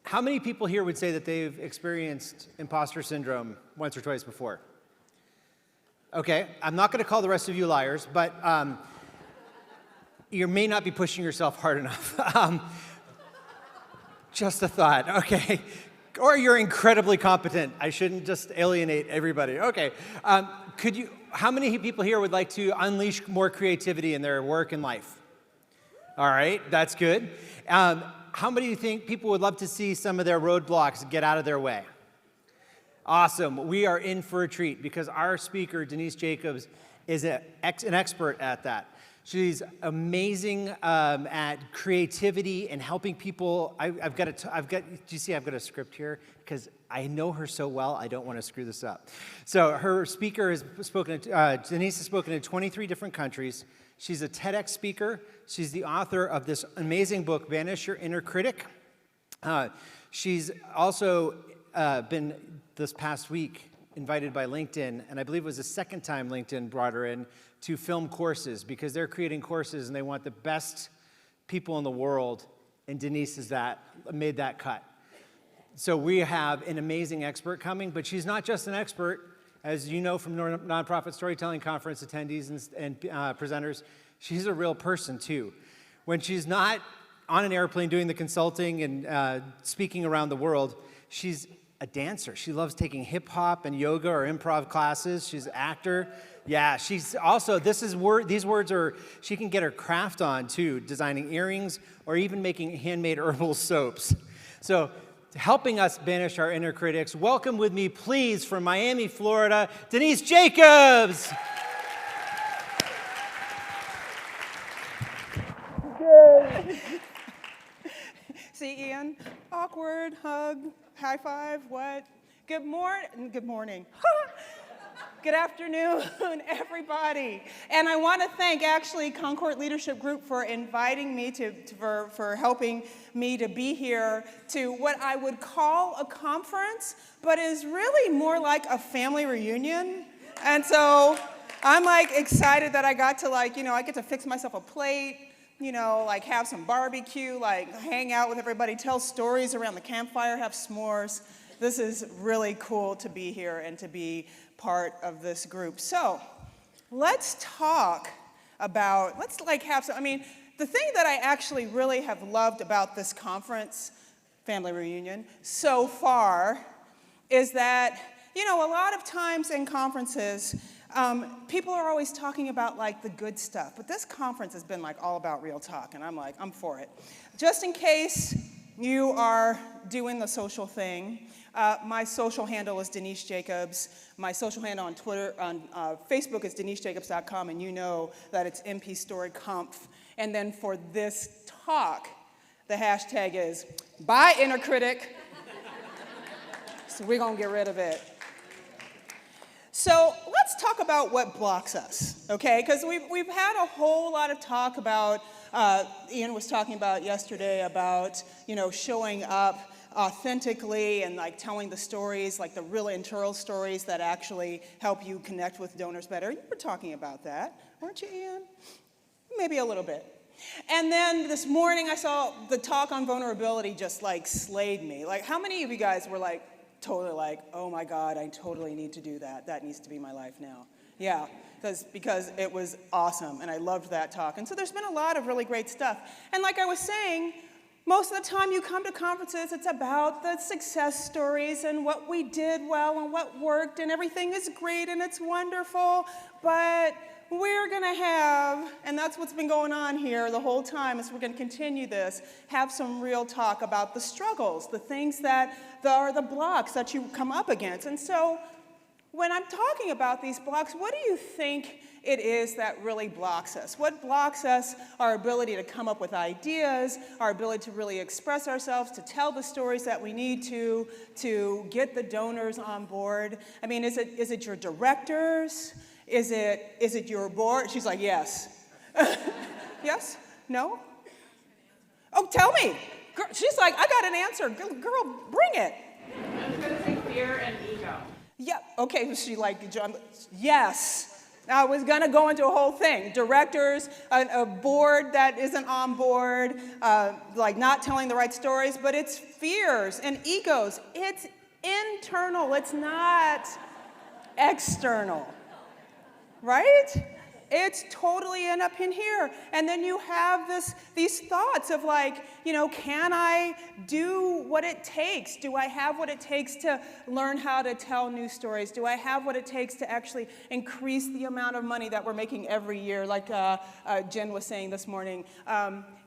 How many people here would say that they've experienced imposter syndrome once or twice before? Okay, I'm not going to call the rest of you liars, but you may not be pushing yourself hard enough. Just a thought, okay. Or you're incredibly competent. I shouldn't just alienate everybody. Okay, how many people here would like to unleash more creativity in their work and life? All right, that's good. How many do you think people would love to see some of their roadblocks get out of their way? Awesome. We are in for a treat because our speaker, Denise Jacobs, is an expert at that. She's amazing at creativity and helping people. do you see I've got a script here? Because I know her so well, I don't want to screw this up. So her speaker has spoken, Denise has spoken in 23 different countries. She's a TEDx speaker. She's the author of this amazing book, Banish, Your Inner Critic. She's also been, this past week, invited by LinkedIn, and I believe it was the second time LinkedIn brought her in to film courses because they're creating courses and they want the best people in the world, and Denise has made that cut. So we have an amazing expert coming, but she's not just an expert. As you know from Nonprofit Storytelling Conference attendees and presenters, she's a real person too. When she's not on an airplane doing the consulting and speaking around the world, she's a dancer. She loves taking hip hop and yoga or improv classes. She's an actor. Yeah, she's also, these words are, she can get her craft on too, designing earrings or even making handmade herbal soaps. So helping us banish our inner critics, welcome with me, please, from Miami, Florida, Denise Jacobs. See, Ian, awkward, hug, high five, what? Good morning. Good afternoon, everybody. And I want to thank, actually, Concord Leadership Group for inviting me for helping me to be here to what I would call a conference, but is really more like a family reunion. And so I'm excited that I got to I get to fix myself a plate, have some barbecue, hang out with everybody, tell stories around the campfire, have s'mores. This is really cool to be here and to be part of this group. So let's talk about, the thing that I actually really have loved about this conference, family reunion, so far is that, a lot of times in conferences, people are always talking about the good stuff, but this conference has been all about real talk, and I'm for it. Just in case you are doing the social thing, my social handle is Denise Jacobs. My social handle on Twitter, on Facebook is denisejacobs.com, and you know that it's MPStoryConf. And then for this talk, the hashtag is Bye Inner Critic. So we're gonna get rid of it. So let's talk about what blocks us, okay? Because we've had a whole lot of talk about, Ian was talking about yesterday about, showing up authentically and telling the stories, the real internal stories that actually help you connect with donors better. You were talking about that, weren't you, Ian? Maybe a little bit. And then this morning I saw the talk on vulnerability just slayed me. How many of you guys were totally oh my God, I totally need to do that. That needs to be my life now. Yeah, because it was awesome and I loved that talk. And so there's been a lot of really great stuff. And like I was saying, most of the time you come to conferences, it's about the success stories and what we did well and what worked and everything is great and it's wonderful, but we're going to have, and that's what's been going on here the whole time, is we're going to continue this, have some real talk about the struggles, the things that are the blocks that you come up against. And so when I'm talking about these blocks, what do you think it is that really blocks us? What blocks us? Our ability to come up with ideas, our ability to really express ourselves, to tell the stories that we need to get the donors on board. I mean, is it your directors? Is it your board? She's like, yes. Yes? No? Oh, tell me. Girl, she's like, I got an answer. Girl, bring it. I was going to say fear and ego. Yeah, okay, she yes. I was going to go into a whole thing. Directors, a board that isn't on board, like not telling the right stories, but it's fears and egos. It's internal. It's not external, right? It's totally up in here. And then you have these thoughts of like, can I do what it takes? Do I have what it takes to learn how to tell new stories? Do I have what it takes to actually increase the amount of money that we're making every year? Like Jen was saying this morning,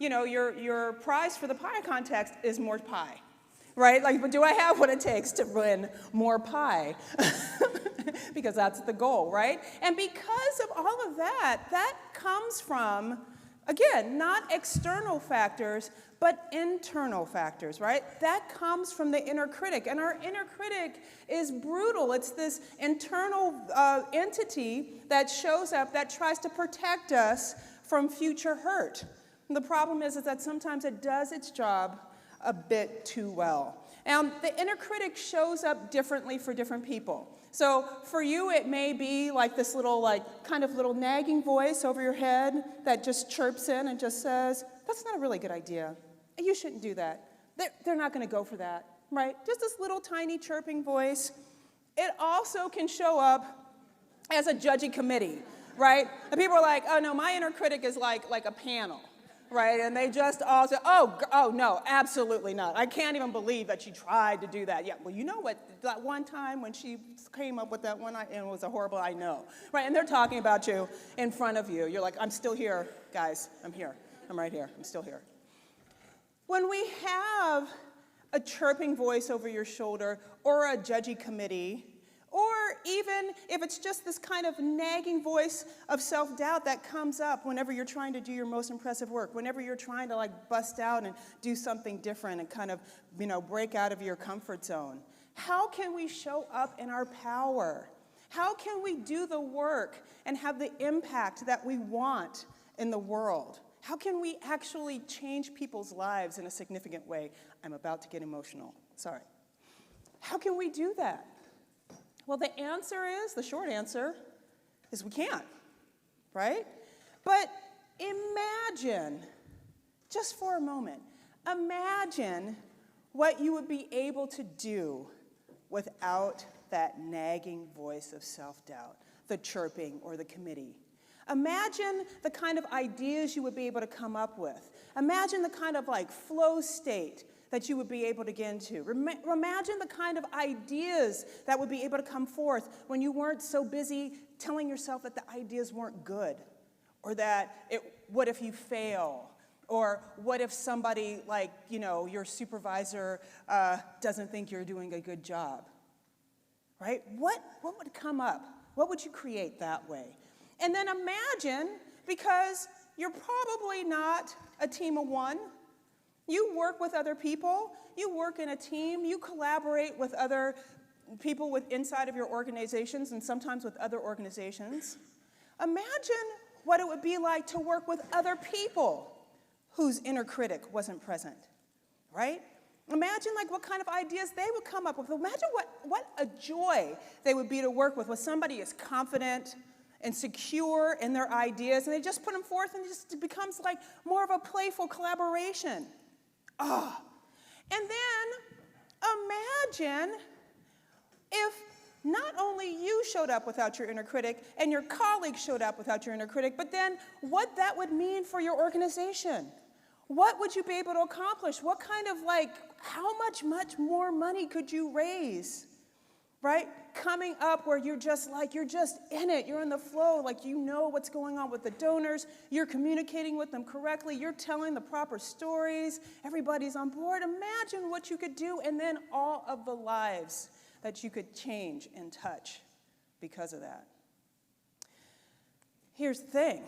your prize for the pie contest is more pie. Right? Like, but do I have what it takes to win more pie? Because that's the goal, right? And because of all of that, that comes from, again, not external factors, but internal factors, right? That comes from the inner critic. And our inner critic is brutal. It's this internal entity that shows up that tries to protect us from future hurt. And the problem is that sometimes it does its job a bit too well. And the inner critic shows up differently for different people. So for you, it may be like this little, kind of little nagging voice over your head that just chirps in and just says, that's not a really good idea. You shouldn't do that. They're not going to go for that, right? Just this little tiny chirping voice. It also can show up as a judgy committee, right? And people are like, oh no, my inner critic is like a panel. Right, and they just all say, oh, no, absolutely not. I can't even believe that she tried to do that. Yeah, well, you know what, that one time when she came up with that one, and it was a horrible, I know. Right, and they're talking about you in front of you. You're like, I'm still here, guys. I'm here. I'm right here. I'm still here. When we have a chirping voice over your shoulder or a judgy committee, or even if it's just this kind of nagging voice of self-doubt that comes up whenever you're trying to do your most impressive work, whenever you're trying to bust out and do something different and kind of, break out of your comfort zone. How can we show up in our power? How can we do the work and have the impact that we want in the world? How can we actually change people's lives in a significant way? I'm about to get emotional. Sorry. How can we do that? Well, the short answer is we can't, right? But imagine, just for a moment, imagine what you would be able to do without that nagging voice of self-doubt, the chirping or the committee. Imagine the kind of ideas you would be able to come up with. Imagine the kind of flow state that you would be able to get into. Imagine the kind of ideas that would be able to come forth when you weren't so busy telling yourself that the ideas weren't good, or that what if you fail, or what if somebody your supervisor doesn't think you're doing a good job, right? What would come up? What would you create that way? And then imagine, because you're probably not a team of one, you work with other people, you work in a team, you collaborate with other people inside of your organizations and sometimes with other organizations. Imagine what it would be like to work with other people whose inner critic wasn't present, right? Imagine what kind of ideas they would come up with. Imagine what a joy they would be to work with when somebody is confident and secure in their ideas, and they just put them forth and it becomes more of a playful collaboration. Oh. And then imagine if not only you showed up without your inner critic and your colleagues showed up without your inner critic, but then what that would mean for your organization. What would you be able to accomplish? What kind of how much more money could you raise? Right? Coming up where you're just in it, you're in the flow, you know what's going on with the donors, you're communicating with them correctly, you're telling the proper stories, everybody's on board. Imagine what you could do, and then all of the lives that you could change and touch because of that. Here's the thing.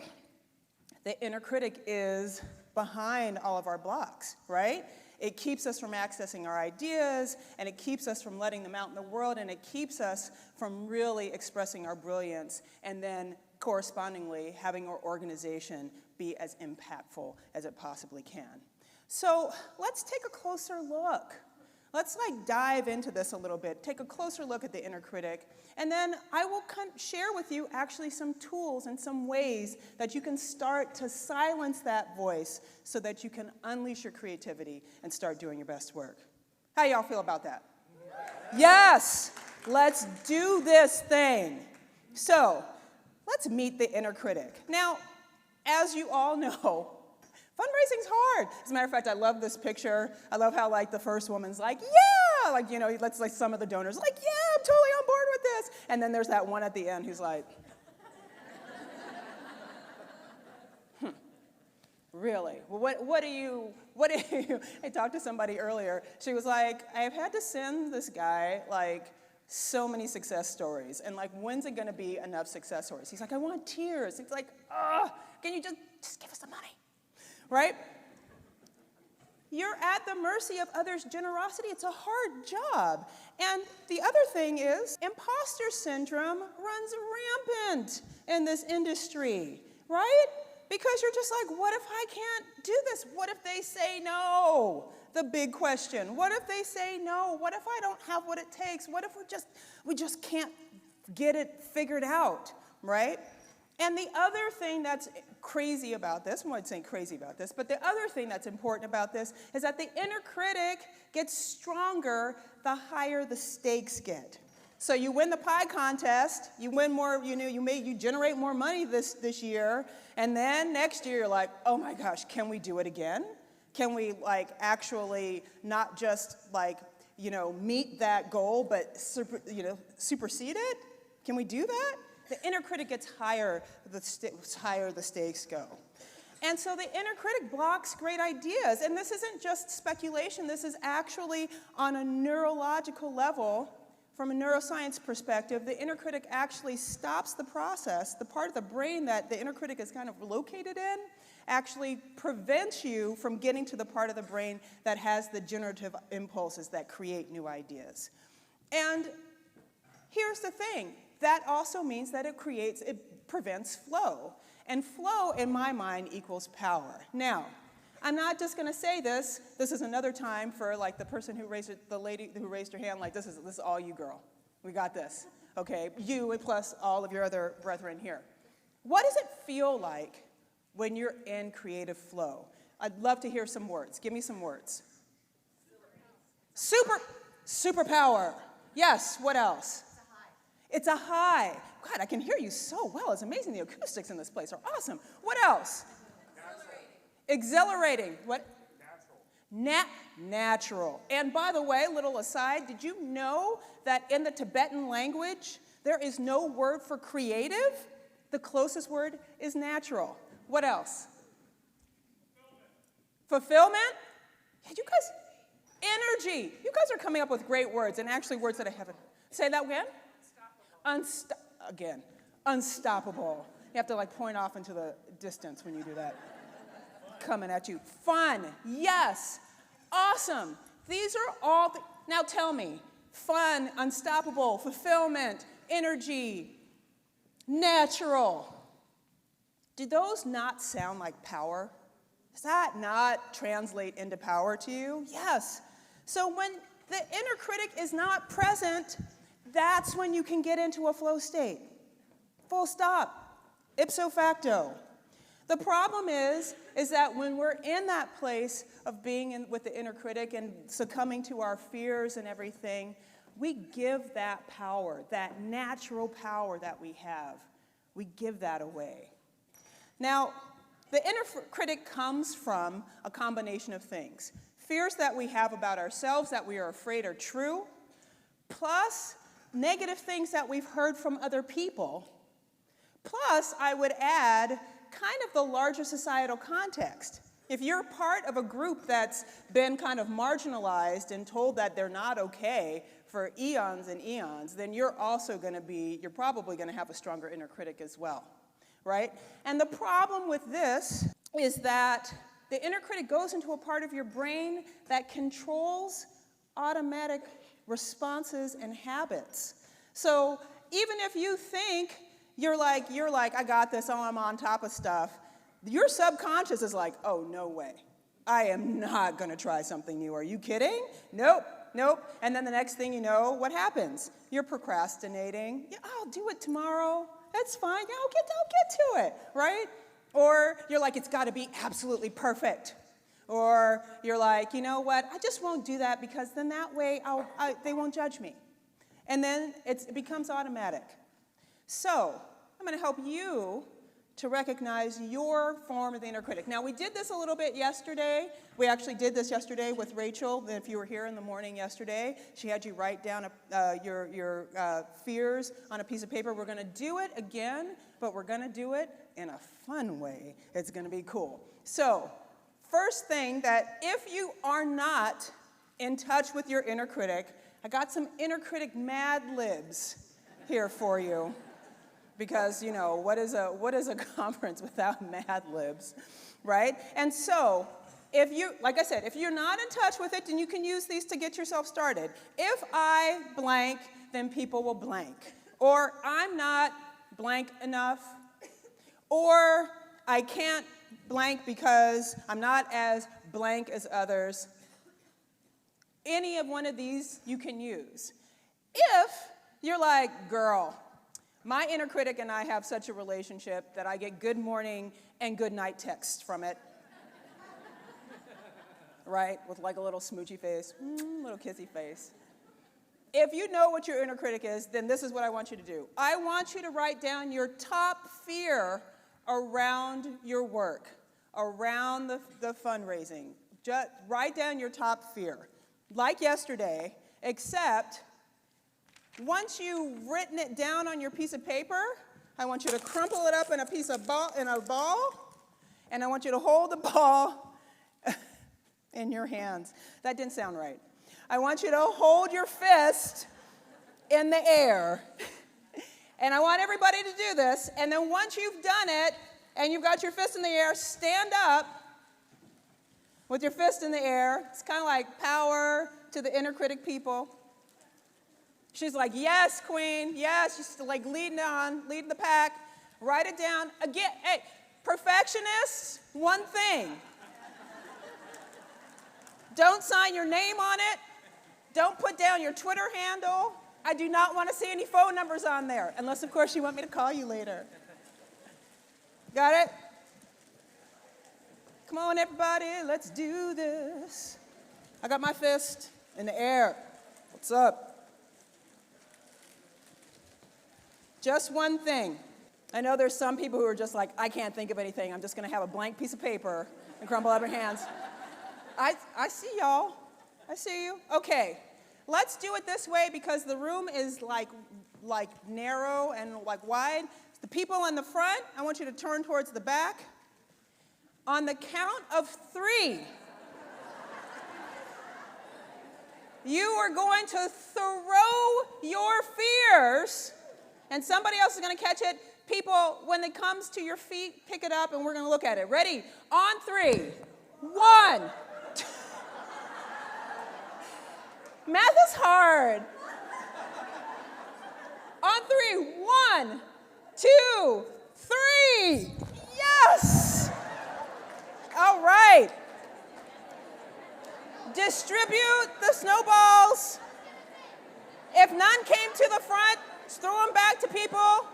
The inner critic is behind all of our blocks, right? It keeps us from accessing our ideas, and it keeps us from letting them out in the world, and it keeps us from really expressing our brilliance, and then correspondingly having our organization be as impactful as it possibly can. So let's take a closer look. Let's dive into this a little bit, take a closer look at the inner critic, and then I will share with you actually some tools and some ways that you can start to silence that voice so that you can unleash your creativity and start doing your best work. How y'all feel about that? Yes! Let's do this thing. So, let's meet the inner critic. Now, as you all know, fundraising's hard. As a matter of fact, I love this picture. I love how the first woman's yeah, let's some of the donors yeah, I'm totally on board with this. And then there's that one at the end who's really? Well, what do you, I talked to somebody earlier. She was like, I've had to send this guy so many success stories. And when's it gonna be enough success stories? He's like, I want tears. He's like, can you just give us the money? Right? You're at the mercy of others' generosity. It's a hard job. And the other thing is, imposter syndrome runs rampant in this industry, right? Because you're just what if I can't do this? What if they say no? The big question. What if they say no? What if I don't have what it takes? What if we just can't get it figured out, right? And the other thing that's crazy about this, I won't say crazy about this, but the other thing that's important about this is that the inner critic gets stronger the higher the stakes get. So you win the pie contest, you win more, you generate more money this year, and then next year you're like, oh my gosh, can we do it again? Can we actually not just meet that goal, but supersede it? Can we do that? The inner critic gets higher, the higher the stakes go. And so the inner critic blocks great ideas. And this isn't just speculation. This is actually on a neurological level, from a neuroscience perspective, the inner critic actually stops the process. The part of the brain that the inner critic is kind of located in actually prevents you from getting to the part of the brain that has the generative impulses that create new ideas. And here's the thing. That also means that it prevents flow. And flow, in my mind, equals power. Now, I'm not just going to say this. This is another time for the person who raised it, the lady who raised her hand, this is all you, girl. We got this. Okay, you and plus all of your other brethren here. What does it feel like when you're in creative flow? I'd love to hear some words. Give me some words. Superpower. Yes, what else? It's a high. God, I can hear you so well. It's amazing. The acoustics in this place are awesome. What else? Exhilarating. What? Natural. And by the way, little aside, did you know that in the Tibetan language, there is no word for creative? The closest word is natural. What else? Fulfillment? Yeah, you guys, energy. You guys are coming up with great words, and actually words that I haven't. Say that again? Unstoppable. You have to point off into the distance when you do that. Coming at you. Fun. Yes. Awesome. These are all, now tell me, fun, unstoppable, fulfillment, energy, natural. Do those not sound like power? Does that not translate into power to you? Yes. So when the inner critic is not present, that's when you can get into a flow state. Full stop. Ipso facto. The problem is that when we're in that place of being with the inner critic and succumbing to our fears and everything, we give that power, that natural power that we have, we give that away. Now, the inner critic comes from a combination of things. Fears that we have about ourselves that we are afraid are true, plus negative things that we've heard from other people, plus I would add kind of the larger societal context. If you're part of a group that's been kind of marginalized and told that they're not okay for eons and eons, then you're probably going to have a stronger inner critic as well, right? And the problem with this is that the inner critic goes into a part of your brain that controls automatic responses and habits. So even if you think you're like, I got this, oh, I'm on top of stuff, your subconscious is like, oh, no way. I am not going to try something new. Are you kidding? Nope. Nope. And then the next thing you know, what happens? You're procrastinating. Yeah, I'll do it tomorrow. That's fine. Yeah, I'll get to it, right? Or you're like, it's got to be absolutely perfect. Or you're like, you know what? I just won't do that because then that way they won't judge me. And then it becomes automatic. So I'm going to help you to recognize your form of the inner critic. Now, we did this a little bit yesterday. We actually did this yesterday with Rachel. If you were here in the morning yesterday, she had you write down your fears on a piece of paper. We're going to do it again, but we're going to do it in a fun way. It's going to be cool. So, first thing, that if you are not in touch with your inner critic, I got some inner critic Mad Libs here for you. Because, you know, what is a conference without Mad Libs, right? And so, if you, like I said, if you're not in touch with it, then you can use these to get yourself started. If I blank, then people will blank. Or I'm not blank enough. Or I can't blank because I'm not as blank as others. Any of one of these you can use. If you're like, girl, my inner critic and I have such a relationship that I get good morning and good night texts from it. Right? With like a little smoochy face, little kissy face. If you know what your inner critic is, then this is what I want you to do. I want you to write down your top fear around your work, around the fundraising. Just write down your top fear. Like yesterday, except once you've written it down on your piece of paper, I want you to crumple it up in a ball, and I want you to hold the ball in your hands. That didn't sound right. I want you to hold your fist in the air. And I want everybody to do this, and then once you've done it, and you've got your fist in the air, stand up with your fist in the air. It's kind of like power to the inner critic people. She's like, yes, queen, yes. She's like leading the pack. Write it down. Again, hey, perfectionists, one thing. Don't sign your name on it. Don't put down your Twitter handle. I do not want to see any phone numbers on there, unless, of course, you want me to call you later. Got it? Come on, everybody, let's do this. I got my fist in the air. What's up? Just one thing. I know there's some people who are just like, I can't think of anything. I'm just going to have a blank piece of paper and crumble up your hands. I see y'all. I see you. Okay, let's do it this way because the room is like narrow and like wide. The people in the front, I want you to turn towards the back. On the count of 3, you are going to throw your fears, and somebody else is going to catch it. People, when it comes to your feet, pick it up, and we're going to look at it. Ready? On 3. 1. Math is hard. On 3. 1, 2, 3. Yes! All right. Distribute the snowballs. If none came to the front, throw them back to people.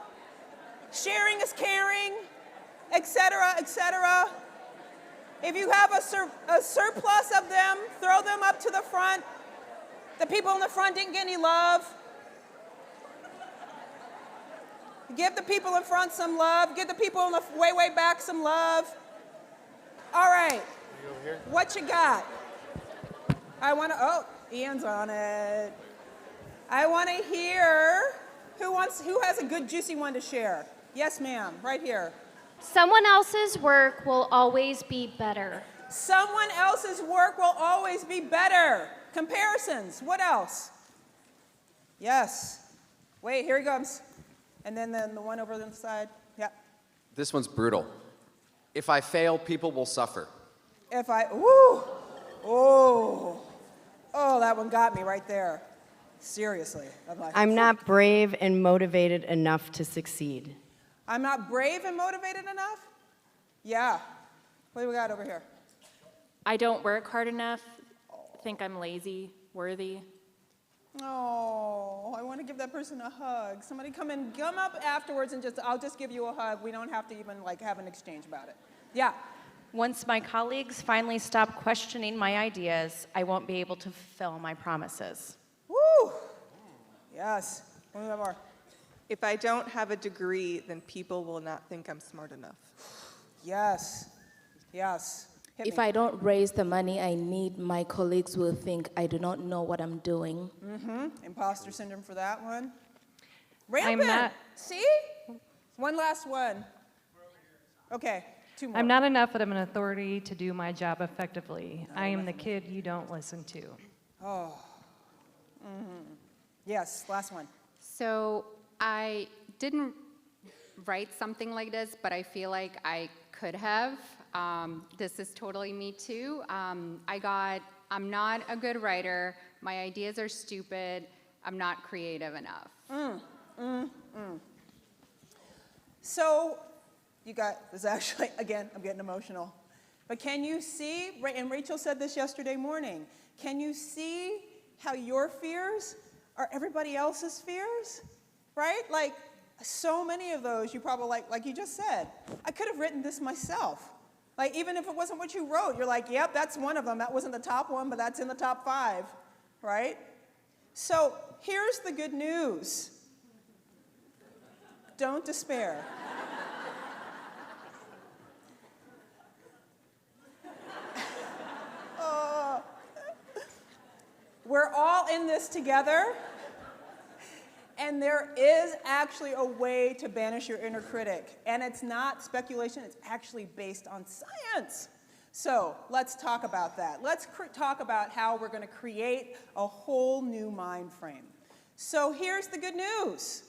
Sharing is caring, etc., etc. If you have a surplus of them, throw them up to the front. The people in the front didn't get any love. Give the people in front some love. Give the people in the way back some love. All right. What you got? Ian's on it. I want to hear who has a good juicy one to share. Yes, ma'am, right here. Someone else's work will always be better. Someone else's work will always be better. Comparisons. What else? Yes. Wait, here he comes. And then the one over on the side. Yeah. This one's brutal. If I fail, people will suffer. Oh, that one got me right there. Seriously. I'm not brave and motivated enough to succeed. I'm not brave and motivated enough? Yeah. What do we got over here? I don't work hard enough, think I'm lazy. worthy. Oh, I want to give that person a hug. Somebody come up afterwards and I'll just give you a hug. We don't have to even like have an exchange about it. Yeah. Once my colleagues finally stop questioning my ideas, I won't be able to fulfill my promises. Woo! Yes. One more. If I don't have a degree, then people will not think I'm smart enough. Yes. Yes. Hit If me. I don't raise the money I need, my colleagues will think I do not know what I'm doing. Imposter syndrome for that one. Rampant. not- See? One last one. Okay, two more. I'm not enough, but I'm an authority to do my job effectively. I am the kid you don't listen to. Yes, last one. So I didn't write something like this, but I feel like I could have. This is totally me too. I'm not a good writer. My ideas are stupid. I'm not creative enough. So, you got this actually, again, I'm getting emotional. But can you see, and Rachel said this yesterday morning, can you see how your fears are everybody else's fears? Right? Like, so many of those you probably, like you just said, I could have written this myself. Like, even if it wasn't what you wrote, you're like, yep, that's one of them. That wasn't the top one, but that's in the top 5, right? So, here's the good news. Don't despair. We're all in this together, and there is actually a way to banish your inner critic, and it's not speculation, it's actually based on science. So let's talk about that. Let's talk about how we're going to create a whole new mind frame. So here's the good news.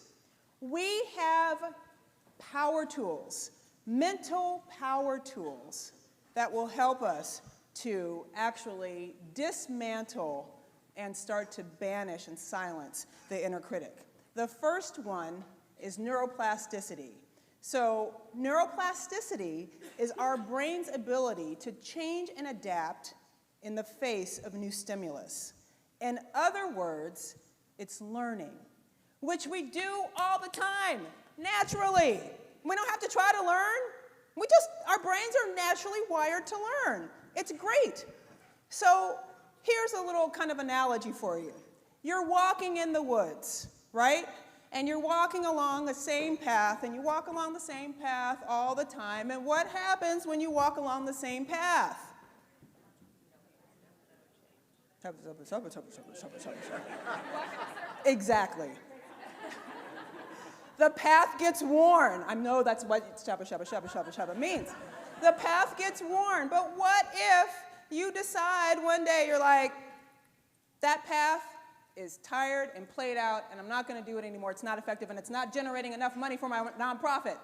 We have power tools, mental power tools, that will help us to actually dismantle and start to banish and silence the inner critic. The first one is neuroplasticity. So neuroplasticity is our brain's ability to change and adapt in the face of new stimulus. In other words, it's learning, which we do all the time, naturally. We don't have to try to learn. Our brains are naturally wired to learn. It's great. So here's a little kind of analogy for you. You're walking in the woods, right? And you're walking along the same path, and you walk along the same path all the time. And what happens when you walk along the same path? Exactly. The path gets worn. I know that's what shabba, shabba, shabba, shabba, shabba means. The path gets worn. But what if you decide one day, you're like, that path is tired and played out, and I'm not going to do it anymore. It's not effective, and it's not generating enough money for my nonprofit.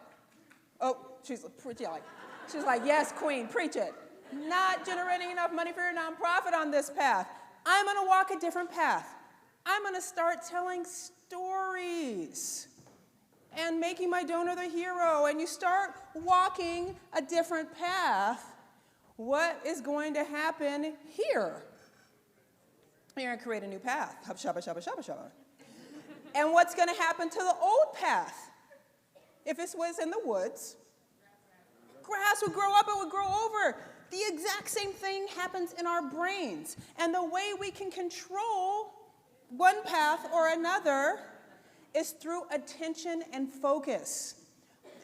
Oh, she's like, yes, queen, preach it. Not generating enough money for your nonprofit on this path. I'm going to walk a different path. I'm going to start telling stories and making my donor the hero, and you start walking a different path. What is going to happen here? You're going to create a new path. Shabba, shabba, shabba, shabba. And what's going to happen to the old path? If this was in the woods, grass would grow up, it would grow over. The exact same thing happens in our brains. And the way we can control one path or another is through attention and focus.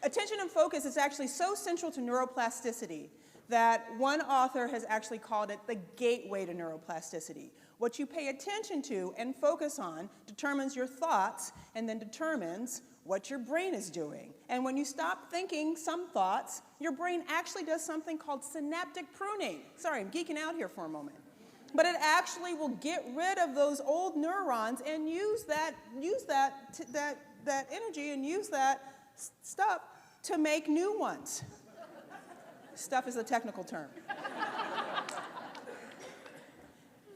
Attention and focus is actually so central to neuroplasticity that one author has actually called it the gateway to neuroplasticity. What you pay attention to and focus on determines your thoughts and then determines what your brain is doing. And when you stop thinking some thoughts, your brain actually does something called synaptic pruning. Sorry, I'm geeking out here for a moment. But it actually will get rid of those old neurons and use that energy and use that stuff to make new ones. Stuff is a technical term.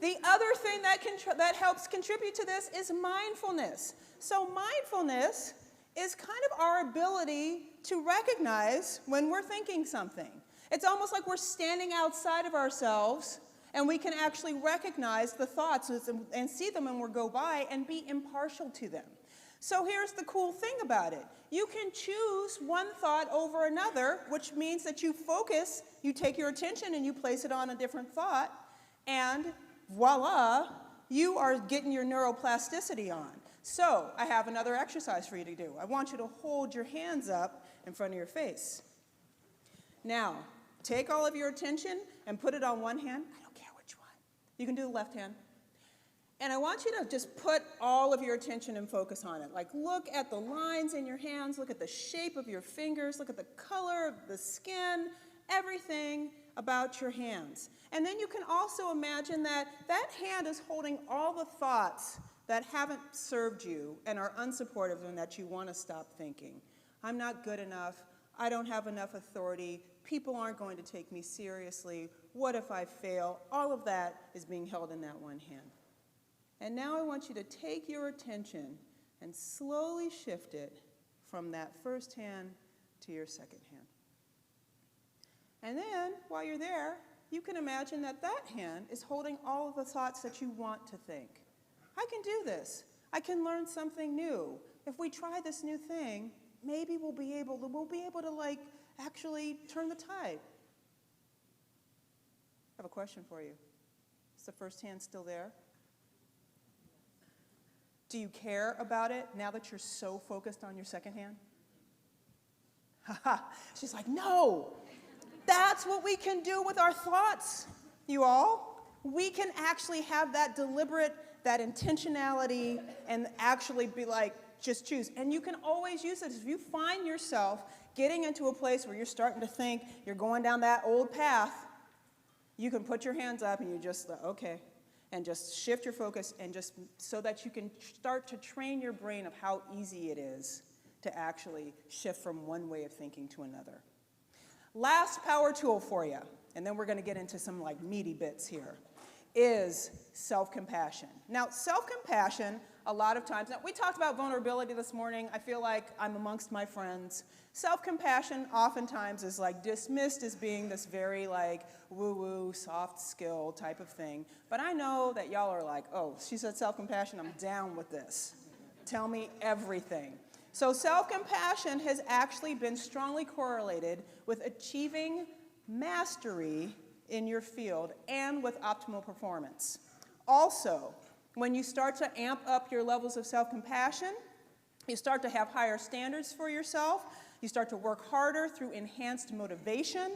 The other thing that helps contribute to this is mindfulness. So mindfulness is kind of our ability to recognize when we're thinking something. It's almost like we're standing outside of ourselves And we can actually recognize the thoughts and see them when we go by and be impartial to them. So here's the cool thing about it. You can choose one thought over another, which means that you focus, you take your attention and you place it on a different thought, and voila, you are getting your neuroplasticity on. So I have another exercise for you to do. I want you to hold your hands up in front of your face. Now, take all of your attention and put it on one hand. I don't care which one. You can do the left hand. And I want you to just put all of your attention and focus on it. Like, look at the lines in your hands, look at the shape of your fingers, look at the color of the skin, everything about your hands. And then you can also imagine that that hand is holding all the thoughts that haven't served you and are unsupportive and that you want to stop thinking. I'm not good enough. I don't have enough authority. People aren't going to take me seriously. What if I fail? All of that is being held in that one hand. And now I want you to take your attention and slowly shift it from that first hand to your second hand. And then, while you're there, you can imagine that that hand is holding all of the thoughts that you want to think. I can do this. I can learn something new. If we try this new thing, maybe we'll be able to like actually turn the tide. I have a question for you. Is the first hand still there? Do you care about it now that you're so focused on your second hand? Haha. She's like, no. That's what we can do with our thoughts, you all. We can actually have that deliberate, that intentionality, and actually be like, just choose. And you can always use it. If you find yourself getting into a place where you're starting to think you're going down that old path, you can put your hands up and you just, okay, and just shift your focus and just so that you can start to train your brain of how easy it is to actually shift from one way of thinking to another. Last power tool for you, and then we're going to get into some like meaty bits here, is self-compassion. Now, self-compassion, a lot of times, now we talked about vulnerability this morning. I feel like I'm amongst my friends. Self-compassion oftentimes is like dismissed as being this very like woo-woo, soft skill type of thing. But I know that y'all are like, oh, she said self-compassion, I'm down with this. Tell me everything. So self-compassion has actually been strongly correlated with achieving mastery in your field and with optimal performance. Also, when you start to amp up your levels of self-compassion, you start to have higher standards for yourself, you start to work harder through enhanced motivation,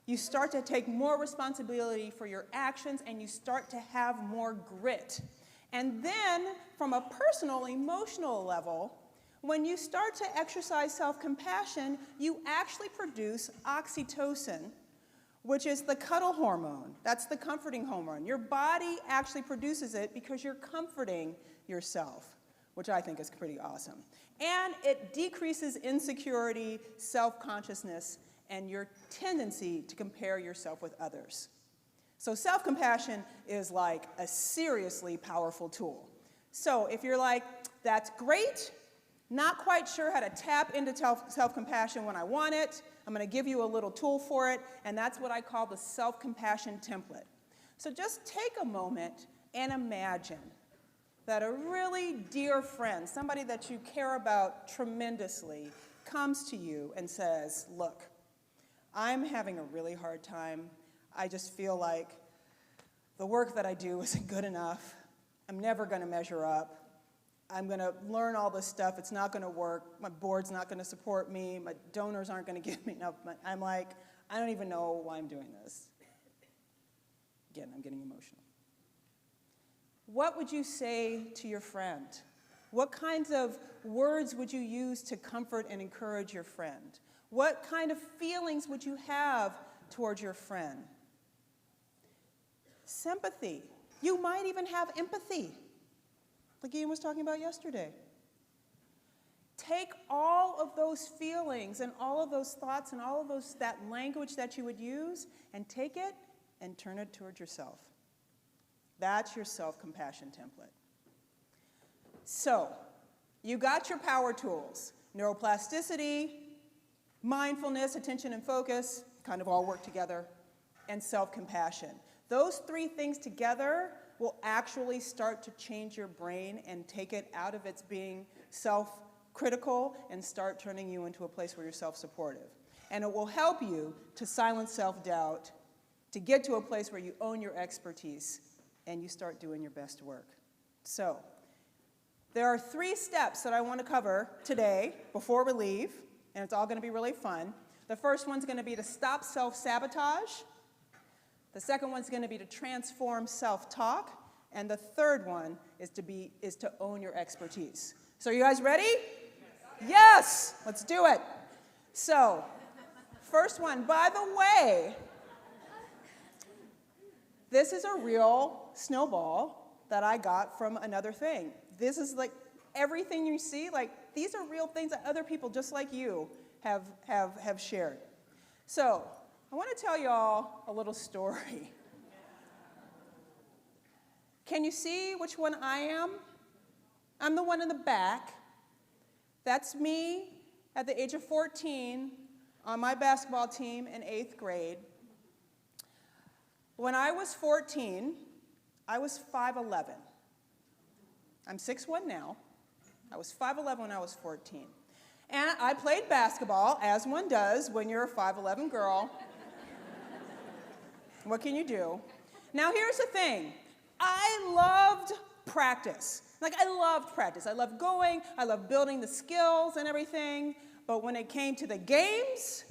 you start to take more responsibility for your actions, and you start to have more grit. And then, from a personal, emotional level, when you start to exercise self-compassion, you actually produce oxytocin, which is the cuddle hormone. That's the comforting hormone. Your body actually produces it because you're comforting yourself, which I think is pretty awesome. And it decreases insecurity, self-consciousness, and your tendency to compare yourself with others. So self-compassion is like a seriously powerful tool. So if you're like, that's great, not quite sure how to tap into self-compassion when I want it, I'm going to give you a little tool for it, and that's what I call the self-compassion template. So just take a moment and imagine that a really dear friend, somebody that you care about tremendously, comes to you and says, look, I'm having a really hard time. I just feel like the work that I do isn't good enough. I'm never going to measure up. I'm going to learn all this stuff. It's not going to work. My board's not going to support me. My donors aren't going to give me enough money. I'm like, I don't even know why I'm doing this. Again, I'm getting emotional. What would you say to your friend? What kinds of words would you use to comfort and encourage your friend? What kind of feelings would you have towards your friend? Sympathy. You might even have empathy, like Ian was talking about yesterday. Take all of those feelings and all of those thoughts and all of that language that you would use and take it and turn it towards yourself. That's your self-compassion template. So, you got your power tools. Neuroplasticity, mindfulness, attention and focus, kind of all work together, and self-compassion. Those three things together will actually start to change your brain and take it out of its being self-critical and start turning you into a place where you're self-supportive. And it will help you to silence self-doubt, to get to a place where you own your expertise and you start doing your best work. So, there are 3 steps that I want to cover today before we leave, and it's all going to be really fun. The first one's going to be to stop self-sabotage. The second one's going to be to transform self-talk. And the third one is to own your expertise. So are you guys ready? Yes! Let's do it. So, first one, by the way, this is a real snowball that I got from another thing. This is like everything you see, like these are real things that other people just like you have shared. So, I want to tell y'all a little story. Can you see which one I am? I'm the one in the back. That's me at the age of 14 on my basketball team in 8th grade. When I was 14, I was 5'11". I'm 6'1" now. I was 5'11" when I was 14. And I played basketball, as one does when you're a 5'11" girl. What can you do? Now, here's the thing. I loved practice. Like, I loved practice. I loved going. I loved building the skills and everything. But when it came to the games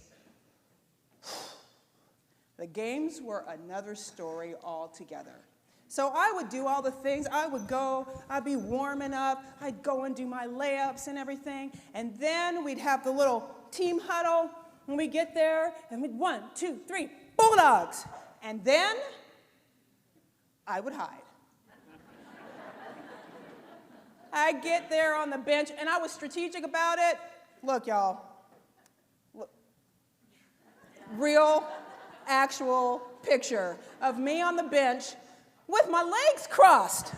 were another story altogether. So I would do all the things. I would go. I'd be warming up. I'd go and do my layups and everything. And then we'd have the little team huddle when we get there. And we'd 1, 2, 3, Bulldogs. And then I would hide. I'd get there on the bench, and I was strategic about it. Look, y'all. Look. Real, actual picture of me on the bench with my legs crossed.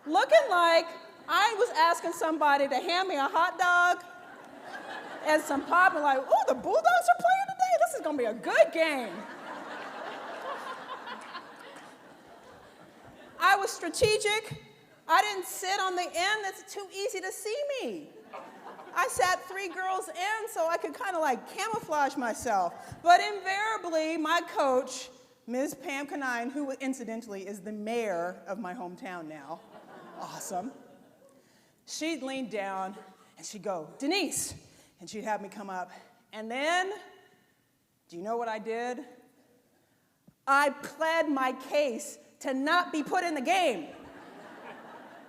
Looking like I was asking somebody to hand me a hot dog and some pop, and like, oh, the Bulldogs are playing today? This is going to be a good game. I was strategic. I didn't sit on the end. That's too easy to see me. I sat 3 girls in so I could kind of like camouflage myself. But invariably, my coach, Ms. Pam Canine, who incidentally is the mayor of my hometown now, awesome, she'd lean down and she'd go, Denise, and she'd have me come up. And then, do you know what I did? I pled my case to not be put in the game.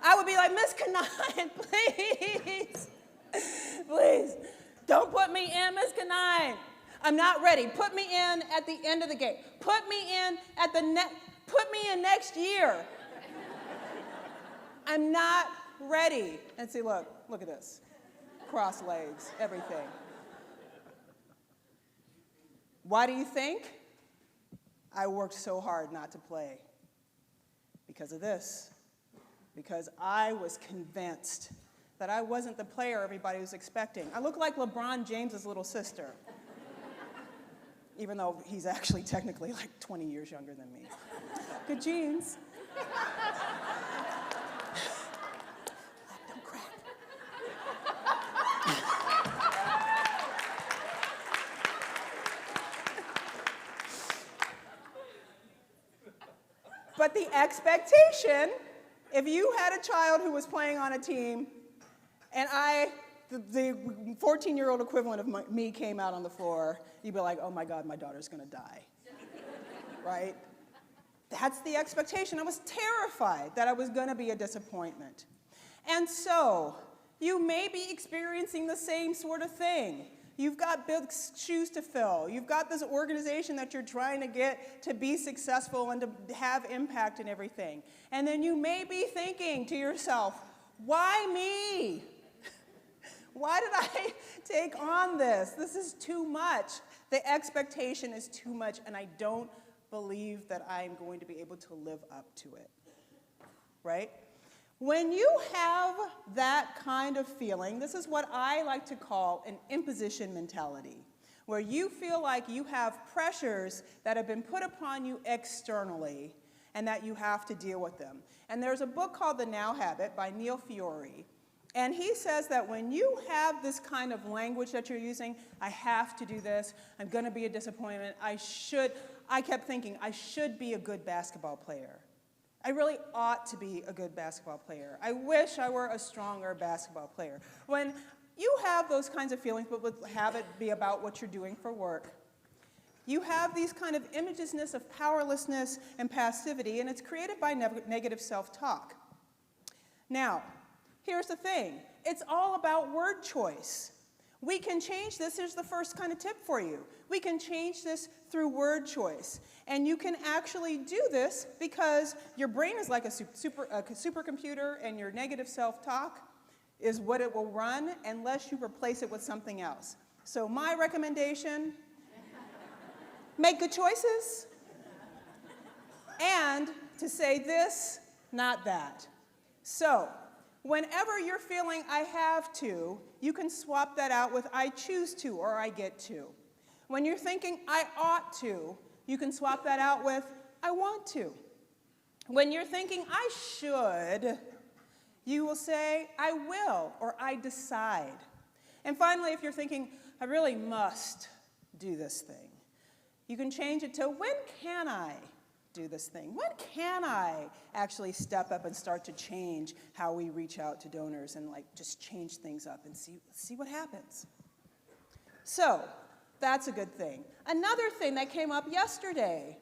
I would be like, Miss Canine, please, please, don't put me in, Miss Canine. I'm not ready. Put me in at the end of the game. Put me in at put me in next year. I'm not ready. And see, look at this. Cross legs, everything. Why do you think? I worked so hard not to play. Because of this. Because I was convinced that I wasn't the player everybody was expecting. I look like LeBron James's little sister. Even though he's actually technically like 20 years younger than me. Good genes. Don't crack. But the expectation, if you had a child who was playing on a team, and the 14-year-old equivalent of me came out on the floor, you'd be like, oh my God, my daughter's gonna die, right? That's the expectation. I was terrified that I was gonna be a disappointment. And so, you may be experiencing the same sort of thing. You've got big shoes to fill. You've got this organization that you're trying to get to be successful and to have impact and everything. And then you may be thinking to yourself, why me? Why did I take on this? This is too much. The expectation is too much, and I don't believe that I'm going to be able to live up to it, right? When you have that kind of feeling, this is what I like to call an imposition mentality. where you feel like you have pressures that have been put upon you externally and that you have to deal with them. And there's a book called The Now Habit by Neil Fiore. And he says that when you have this kind of language that you're using, I have to do this, I'm going to be a disappointment, I kept thinking, I should be a good basketball player. I really ought to be a good basketball player. I wish I were a stronger basketball player. When you have those kinds of feelings, but have it be about what you're doing for work, you have these kind of imagesness of powerlessness and passivity, and it's created by negative self-talk. Now, here's the thing. It's all about word choice. We can change this. Here's the first kind of tip for you. We can change this through word choice. And you can actually do this because your brain is like a supercomputer, and your negative self-talk is what it will run unless you replace it with something else. So my recommendation, make good choices, and to say this, not that. So whenever you're feeling I have to, you can swap that out with I choose to or I get to. When you're thinking I ought to, you can swap that out with I want to. When you're thinking I should, you will say I will or I decide. And finally, if you're thinking I really must do this thing, you can change it to when can I do this thing? When can I actually step up and start to change how we reach out to donors and just change things up and see what happens? So that's a good thing. Another thing that came up yesterday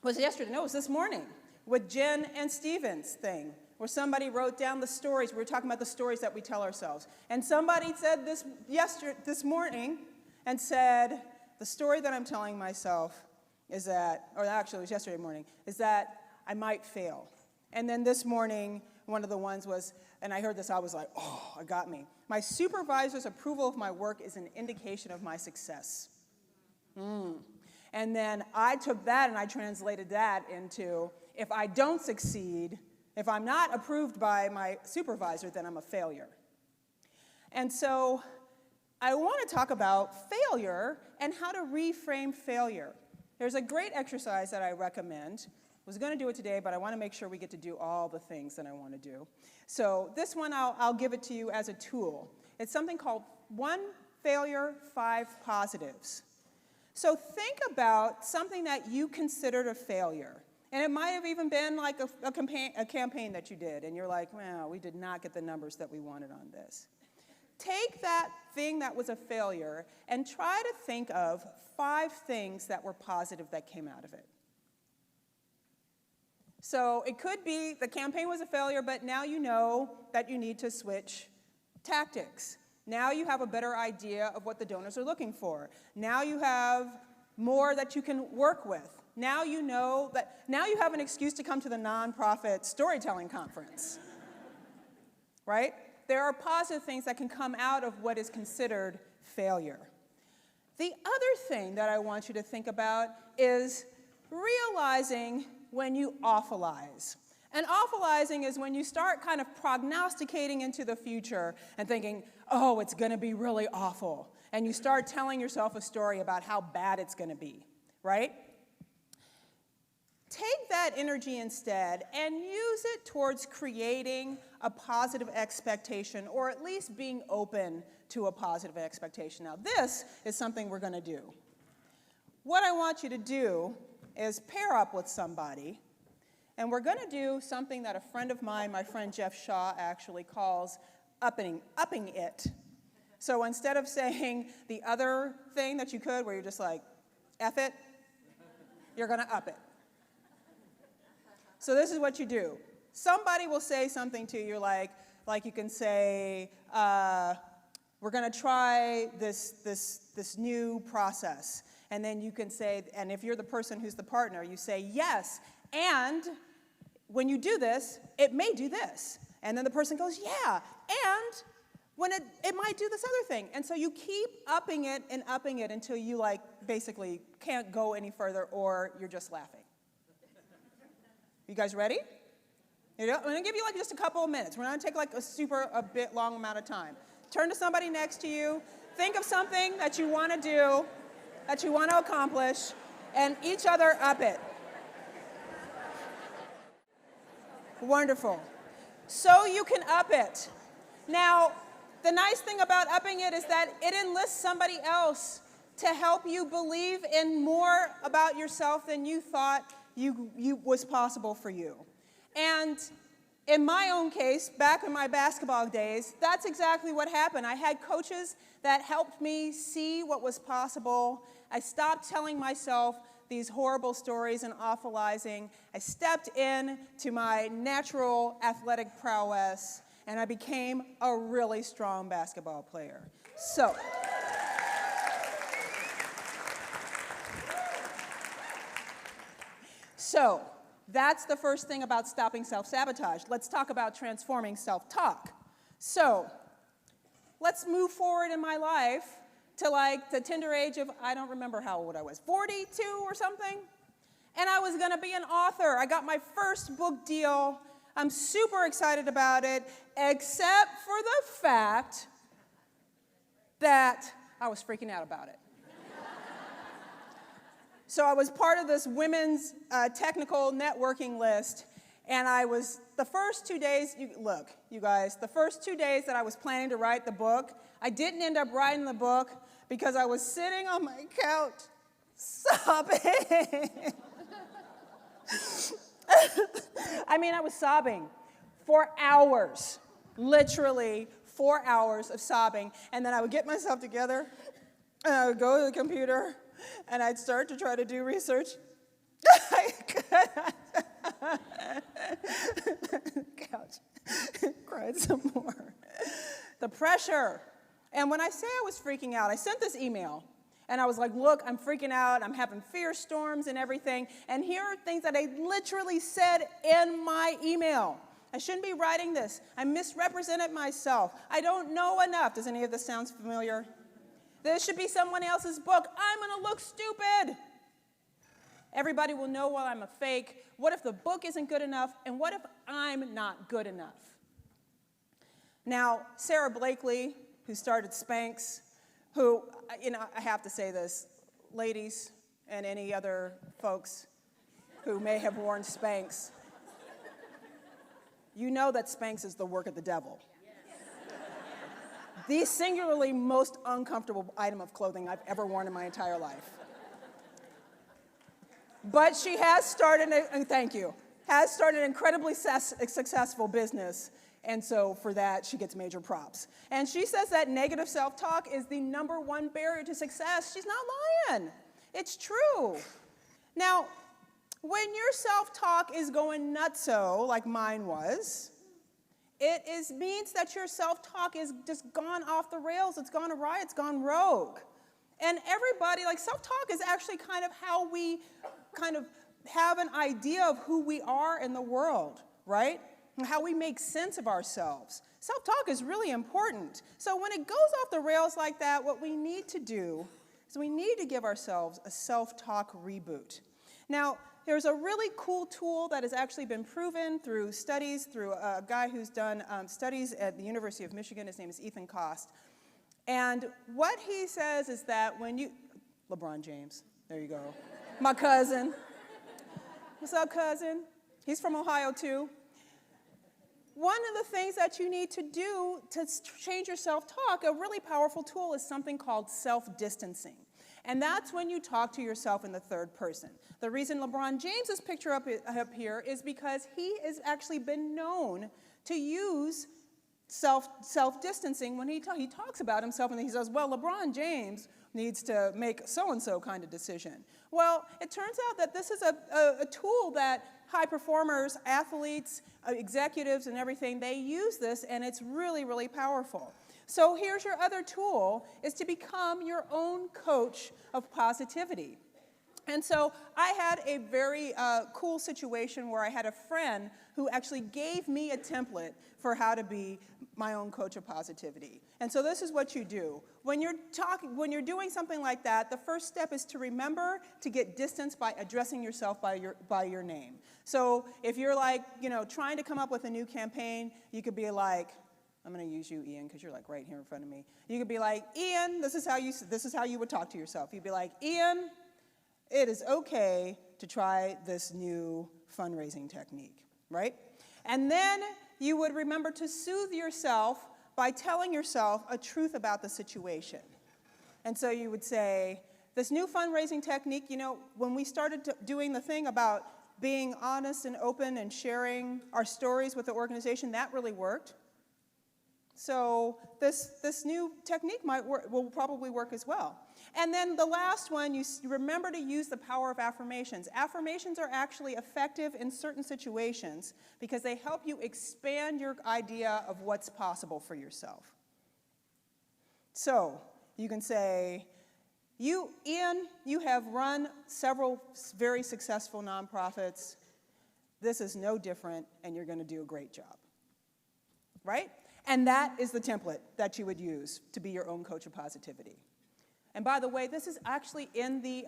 was this morning with Jen and Steven's thing, where somebody wrote down the stories. We were talking about the stories that we tell ourselves. And somebody said this morning and said, the story that I'm telling myself is that, or actually it was yesterday morning, is that I might fail. And then this morning, one of the ones was, and I heard this, I was like, oh, it got me. My supervisor's approval of my work is an indication of my success. And then I took that and I translated that into, if I don't succeed, if I'm not approved by my supervisor, then I'm a failure. And so I want to talk about failure and how to reframe failure. There's a great exercise that I recommend. I was going to do it today, but I want to make sure we get to do all the things that I want to do. So this one, I'll give it to you as a tool. It's something called 1 Failure, 5 Positives. So think about something that you considered a failure. And it might have even been like a campaign that you did, and you're like, well, we did not get the numbers that we wanted on this. Take that thing that was a failure and try to think of 5 things that were positive that came out of it. So it could be the campaign was a failure, but now you know that you need to switch tactics. Now you have a better idea of what the donors are looking for. Now you have more that you can work with. Now you know that, now you have an excuse to come to the nonprofit storytelling conference, right? There are positive things that can come out of what is considered failure. The other thing that I want you to think about is realizing when you awfulize. And awfulizing is when you start kind of prognosticating into the future and thinking, oh, it's going to be really awful. And you start telling yourself a story about how bad it's going to be, right? Take that energy instead and use it towards creating a positive expectation, or at least being open to a positive expectation. Now, this is something we're going to do. What I want you to do is pair up with somebody, and we're going to do something that a friend of mine, my friend Jeff Shaw, actually calls upping it. So instead of saying the other thing that you could, where you're just like, F it, you're going to up it. So this is what you do. Somebody will say something to you like you can say, we're going to try this new process. And then you can say, and if you're the person who's the partner, you say, yes, and when you do this, it may do this. And then the person goes, yeah, and when it might do this other thing. And so you keep upping it until you basically can't go any further, or you're just laughing. You guys ready? I'm going to give you just a couple of minutes. We're not going to take a bit long amount of time. Turn to somebody next to you. think of something that you want to do, that you want to accomplish, and each other up it. Wonderful. So you can up it. Now, the nice thing about upping it is that it enlists somebody else to help you believe in more about yourself than you thought was possible for you. And in my own case, back in my basketball days, that's exactly what happened. I had coaches that helped me see what was possible. I stopped telling myself these horrible stories and awfulizing. I stepped in to my natural athletic prowess, and I became a really strong basketball player. So that's the first thing about stopping self-sabotage. Let's talk about transforming self-talk. So let's move forward in my life to like the tender age of, I don't remember how old I was, 42 or something? And I was gonna be an author. I got my first book deal. I'm super excited about it, except for the fact that I was freaking out about it. So I was part of this women's technical networking list, and I was, the first 2 days, look, you guys, the first 2 days that I was planning to write the book, I didn't end up writing the book because I was sitting on my couch sobbing. I mean, I was sobbing for hours, literally 4 hours of sobbing, and then I would get myself together, and I would go to the computer, and I'd start to try to do research. I couch, cried some more. The pressure. And when I say I was freaking out, I sent this email. And I was like, look, I'm freaking out. I'm having fear storms and everything. And here are things that I literally said in my email. I shouldn't be writing this. I misrepresented myself. I don't know enough. Does any of this sound familiar? This should be someone else's book. I'm going to look stupid. Everybody will know while I'm a fake. What if the book isn't good enough? And what if I'm not good enough? Now, Sarah Blakely, who started Spanx, who, I have to say this, ladies and any other folks who may have worn Spanx, you know that Spanx is the work of the devil. The singularly most uncomfortable item of clothing I've ever worn in my entire life. But she has started, has started an incredibly successful business. And so for that, she gets major props. And she says that negative self-talk is the #1 barrier to success. She's not lying. It's true. Now, when your self-talk is going nutso, like mine was, it means that your self-talk is just gone off the rails. It's gone awry. It's gone rogue. And everybody, like self-talk is actually kind of how we kind of have an idea of who we are in the world, right? And how we make sense of ourselves. Self-talk is really important. So when it goes off the rails like that, what we need to do is we need to give ourselves a self-talk reboot. Now, there's a really cool tool that has actually been proven through studies, through a guy who's done studies at the University of Michigan. His name is Ethan Kost. And what he says is that when you, LeBron James, there you go. My cousin. What's up, cousin? He's from Ohio, too. One of the things that you need to do to change your self-talk, a really powerful tool, is something called self-distancing. And that's when you talk to yourself in the third person. The reason LeBron James is pictured up here is because he has actually been known to use self-distancing when he talks about himself, and he says, well, LeBron James needs to make so-and-so kind of decision. Well, it turns out that this is a tool that high performers, athletes, executives, and everything, they use this, and it's really, really powerful. So here's your other tool, is to become your own coach of positivity. And so I had a very cool situation where I had a friend who actually gave me a template for how to be my own coach of positivity. And so this is what you do. When you're doing something like that, the first step is to remember to get distance by addressing yourself by your name. So if you're like, trying to come up with a new campaign, you could be like, I'm going to use you, Ian, because you're like right here in front of me. You could be like, Ian, this is how you would talk to yourself. You'd be like, Ian, it is okay to try this new fundraising technique, right? And then you would remember to soothe yourself by telling yourself a truth about the situation. And so you would say, this new fundraising technique, you know, when we started doing the thing about being honest and open and sharing our stories with the organization, that really worked. So this new technique will probably work as well. And then the last one, you remember to use the power of affirmations. Affirmations are actually effective in certain situations because they help you expand your idea of what's possible for yourself. So you can say, Ian, you have run several very successful nonprofits. This is no different, and you're going to do a great job. Right? And that is the template that you would use to be your own coach of positivity. And by the way, this is actually in the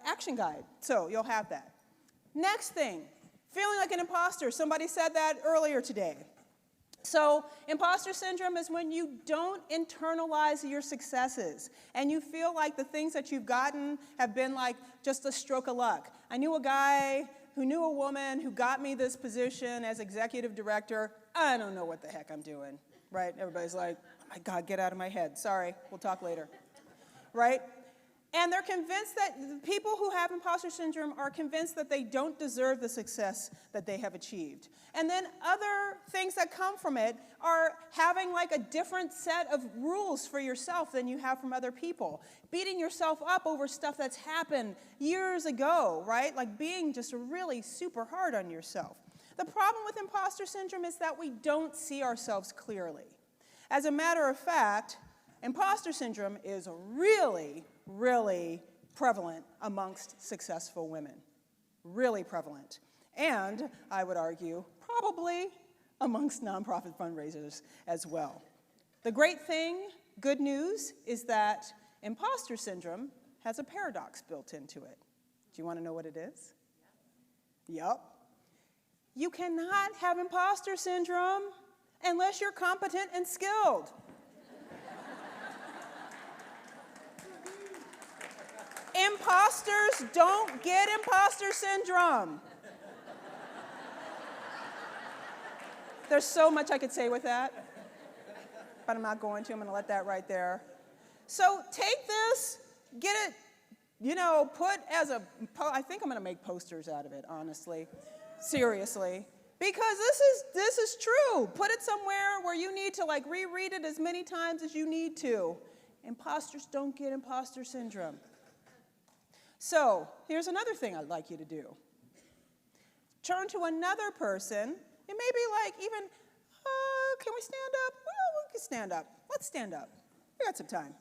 action guide, so you'll have that. Next thing, feeling like an imposter. Somebody said that earlier today. So imposter syndrome is when you don't internalize your successes and you feel like the things that you've gotten have been like just a stroke of luck. I knew a guy who knew a woman who got me this position as executive director. I don't know what the heck I'm doing, right? Everybody's like, oh my God, get out of my head. Sorry, we'll talk later, right? And they're convinced that people who have imposter syndrome are convinced that they don't deserve the success that they have achieved. And then other things that come from it are having like a different set of rules for yourself than you have from other people. Beating yourself up over stuff that's happened years ago, right? Like being just really super hard on yourself. The problem with imposter syndrome is that we don't see ourselves clearly. As a matter of fact, imposter syndrome is really prevalent amongst successful women. Really prevalent. And I would argue, probably amongst nonprofit fundraisers as well. The great thing, good news, is that imposter syndrome has a paradox built into it. Do you want to know what it is? Yep. You cannot have imposter syndrome unless you're competent and skilled. Imposters don't get imposter syndrome. There's so much I could say with that, but I'm not going to. I'm going to let that right there. So take this, get it, put as I think I'm going to make posters out of it, honestly, seriously, because this is true. Put it somewhere where you need to like reread it as many times as you need to. Imposters don't get imposter syndrome. So here's another thing I'd like you to do. Turn to another person. It may be like even, can we stand up? Well, we can stand up. Let's stand up. We got some time.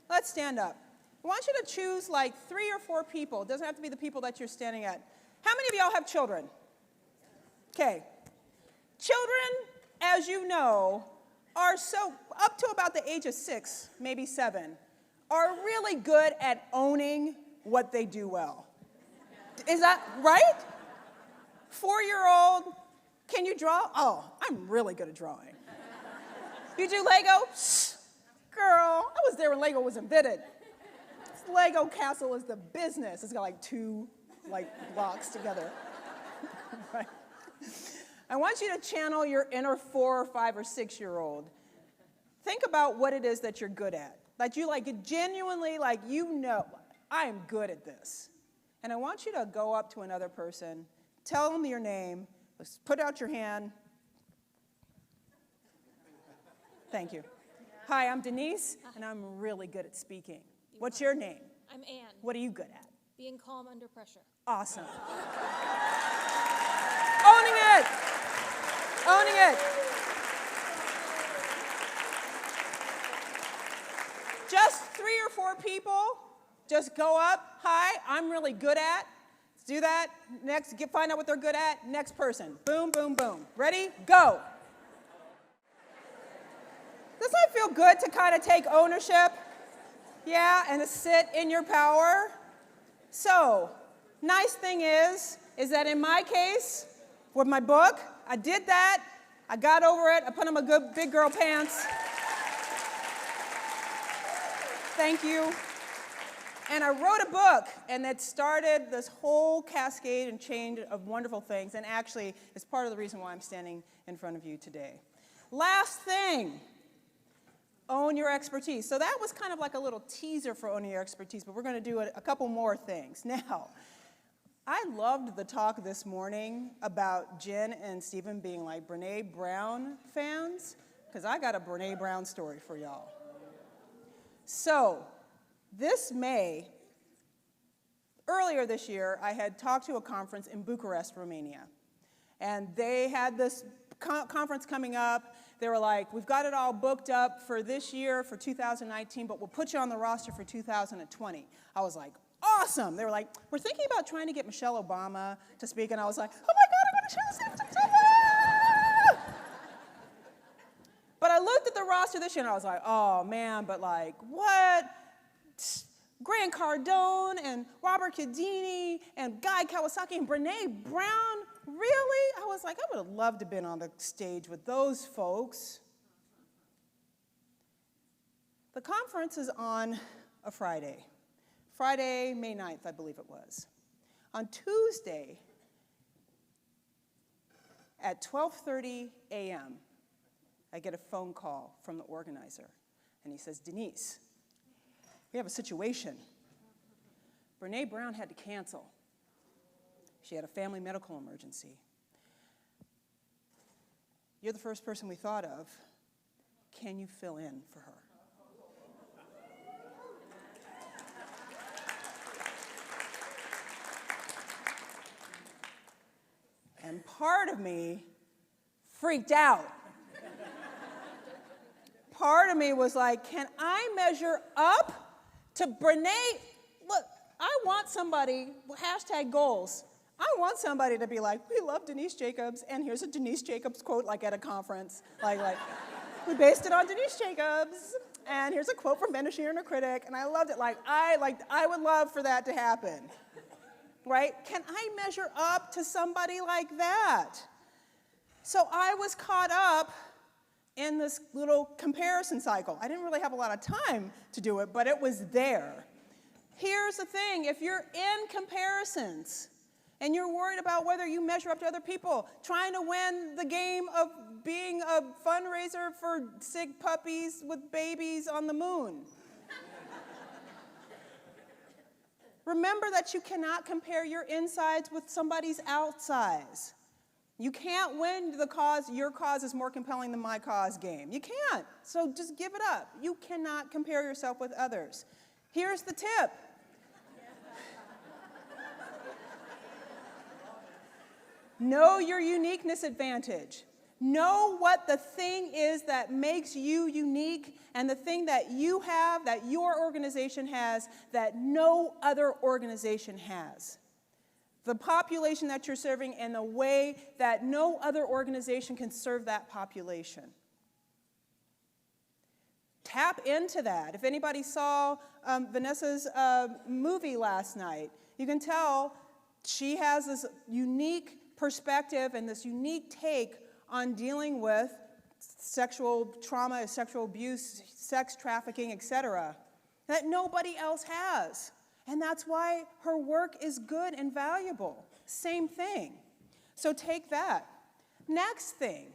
Let's stand up. I want you to choose like 3 or 4 people. It doesn't have to be the people that you're standing at. How many of y'all have children? Okay. Children, as you know, are so, up to about the age of 6, maybe 7, are really good at owning what they do well. Is that right? 4-year-old, can you draw? Oh, I'm really good at drawing. You do Lego? Girl, I was there when Lego was invented. This Lego castle is the business. It's got like 2 blocks together. Right? I want you to channel your inner 4 or 5 or 6-year-old. Think about what it is that you're good at. Like you genuinely, I am good at this. And I want you to go up to another person, tell them your name, put out your hand. Thank you. Hi, I'm Denise, and I'm really good at speaking. What's your name? I'm Anne. What are you good at? Being calm under pressure. Awesome. Owning it. Owning it. Just 3 or 4 people, just go up. Hi, I'm really good at. Let's do that. Next, find out what they're good at. Next person. Boom, boom, boom. Ready? Go. Doesn't it feel good to kind of take ownership? Yeah, and to sit in your power? So, nice thing is that in my case, with my book, I did that. I got over it. I put on my good big girl pants. Thank you. And I wrote a book, and it started this whole cascade and chain of wonderful things, and actually is part of the reason why I'm standing in front of you today. Last thing, own your expertise. So that was kind of like a little teaser for owning your expertise, but we're going to do a couple more things. Now, I loved the talk this morning about Jen and Stephen being like Brene Brown fans, because I got a Brene Brown story for y'all. So, this May, earlier this year, I had talked to a conference in Bucharest, Romania. And they had this conference coming up. They were like, we've got it all booked up for this year, for 2019, but we'll put you on the roster for 2020. I was like, awesome. They were like, we're thinking about trying to get Michelle Obama to speak. And I was like, oh my God, I'm going to show this. But I looked at the roster this year and I was like, oh man, but like, what? Grant Cardone and Robert Cialdini and Guy Kawasaki and Brene Brown, really? I was like, I would have loved to have been on the stage with those folks. The conference is on a Friday. Friday, May 9th, I believe it was. On Tuesday at 12:30 a.m., I get a phone call from the organizer, and he says, Denise, we have a situation. Brene Brown had to cancel. She had a family medical emergency. You're the first person we thought of. Can you fill in for her? And part of me freaked out. Part of me was like, can I measure up to Brene? Look, I want somebody, hashtag goals. I want somebody to be like, we love Denise Jacobs, and here's a Denise Jacobs quote, like at a conference. Like we based it on Denise Jacobs, and here's a quote from Banish, Inner Critic, and I loved it. I would love for that to happen. Right? Can I measure up to somebody like that? So I was caught up in this little comparison cycle. I didn't really have a lot of time to do it, but it was there. Here's the thing, if you're in comparisons and you're worried about whether you measure up to other people, trying to win the game of being a fundraiser for sick puppies with babies on the moon, remember that you cannot compare your insides with somebody's outsides. You can't win the cause, your cause is more compelling than my cause game. You can't. So just give it up. You cannot compare yourself with others. Here's the tip. Know your uniqueness advantage. Know what the thing is that makes you unique and the thing that you have, that your organization has, that no other organization has. The population that you're serving and the way that no other organization can serve that population. Tap into that. If anybody saw Vanessa's movie last night, you can tell she has this unique perspective and this unique take on dealing with sexual trauma, sexual abuse, sex trafficking, etc., that nobody else has. And that's why her work is good and valuable. Same thing. So take that. Next thing,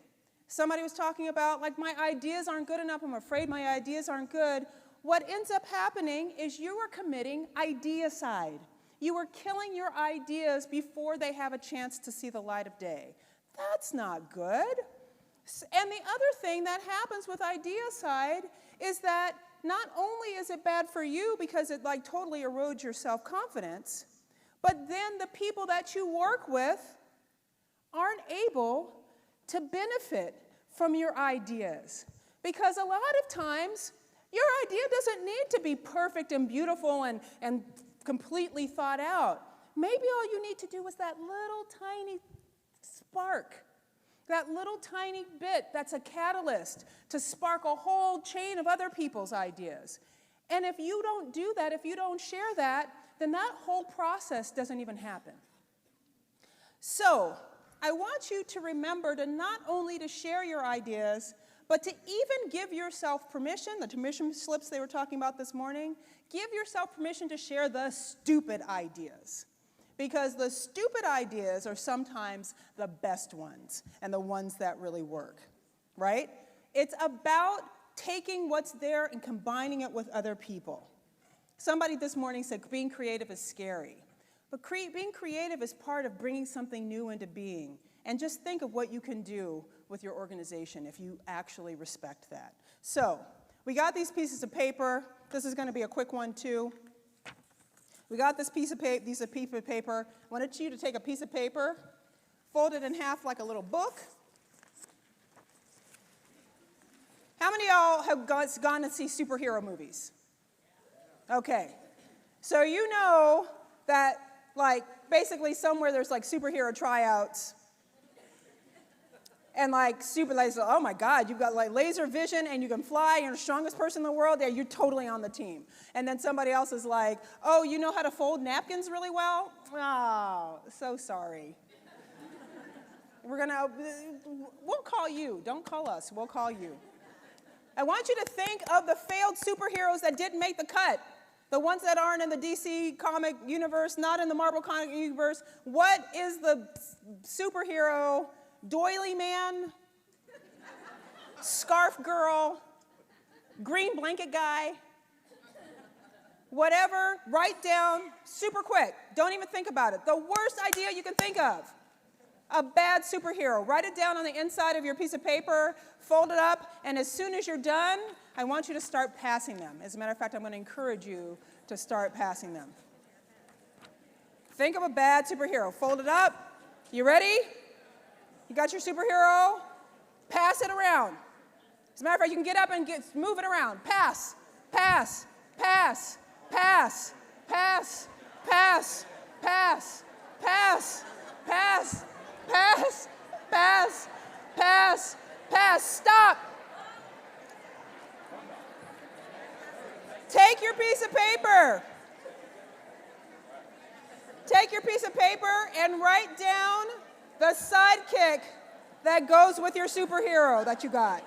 somebody was talking about, like, my ideas aren't good enough, I'm afraid my ideas aren't good. What ends up happening is you are committing ideacide. You are killing your ideas before they have a chance to see the light of day. That's not good. And the other thing that happens with ideacide is that not only is it bad for you because it like totally erodes your self-confidence, but then the people that you work with aren't able to benefit from your ideas. Because a lot of times, your idea doesn't need to be perfect and beautiful and completely thought out. Maybe all you need to do is that little tiny spark. That little tiny bit that's a catalyst to spark a whole chain of other people's ideas. And if you don't do that, if you don't share that, then that whole process doesn't even happen. So, I want you to remember to not only to share your ideas, but to even give yourself permission, the permission slips they were talking about this morning, give yourself permission to share the stupid ideas. Because the stupid ideas are sometimes the best ones and the ones that really work, right? It's about taking what's there and combining it with other people. Somebody this morning said being creative is scary. But being creative is part of bringing something new into being. And just think of what you can do with your organization if you actually respect that. So, we got these pieces of paper. This is going to be a quick one, too. We got this piece of paper. I wanted you to take a piece of paper, fold it in half like a little book. How many of y'all have gone to see superhero movies? Okay. So you know that, like, basically somewhere there's, like, superhero tryouts. And, like, oh, my God, you've got, like, laser vision and you can fly, you're the strongest person in the world. Yeah, you're totally on the team. And then somebody else is like, oh, you know how to fold napkins really well? Oh, so sorry. We'll call you. Don't call us. We'll call you. I want you to think of the failed superheroes that didn't make the cut. The ones that aren't in the DC comic universe, not in the Marvel comic universe. What is the superhero? Doily man? Scarf girl? Green blanket guy? Whatever, write down super quick. Don't even think about it. The worst idea you can think of. A bad superhero. Write it down on the inside of your piece of paper, fold it up, and as soon as you're done, I want you to start passing them. As a matter of fact, I'm going to encourage you to start passing them. Think of a bad superhero. Fold it up. You ready? You got your superhero? Pass it around. As a matter of fact, you can get up and move it around. Pass, pass, pass, pass, pass, pass, pass, pass, pass, pass, pass, pass, pass. Stop. Take your piece of paper. Take your piece of paper and write down the sidekick that goes with your superhero that you got.